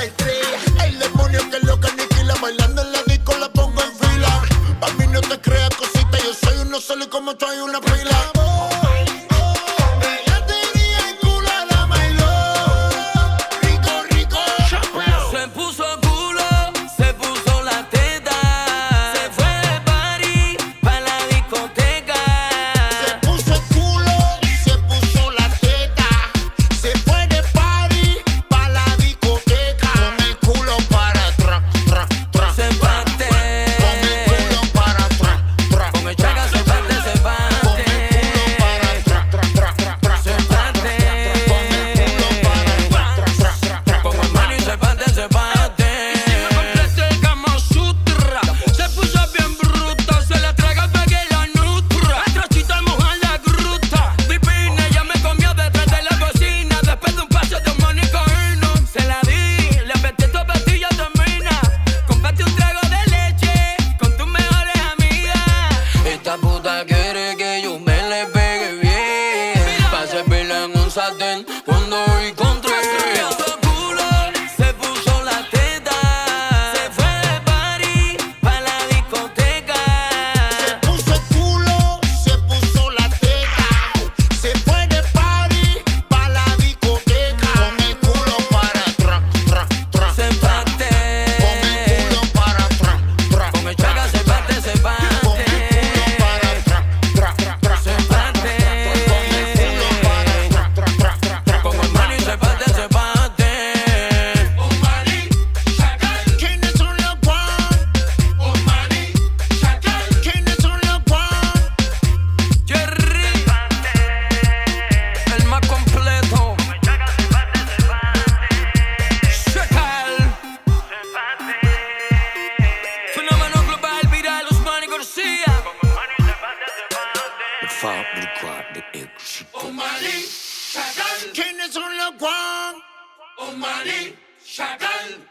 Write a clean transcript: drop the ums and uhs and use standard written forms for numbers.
el tri. El demonio que es lo que aniquila. Bailando en la disco la pongo en fila. Pa' mí no te creas cosita, yo soy uno solo y como tú hay una pila. Cuando encontré su culo, se puso la teta. Se fue de party pa' la discoteca. Se puso el culo, se puso la teta. Se fue de party pa' la discoteca. Con el culo para atrás, tra, tra. Se parte. Con el culo para atrás, tra. Con el chaga se parte, se parte. Con el culo para atrás, tra, tra, tra. Se parte. Con el culo para atrás, tra, tra, tra, tra. Con el money se parte, se parte. Omani, Chacal, ¿Quiénes son los Juan? Omani, Chacal, ¿Quiénes son los Juan? Jerry, el más completo. Chacal. Fenómeno global, viral, Osmani García. Fábrica de éxito. Omani, Chacal, ¿Quiénes son los Juan? Omani, Chacal.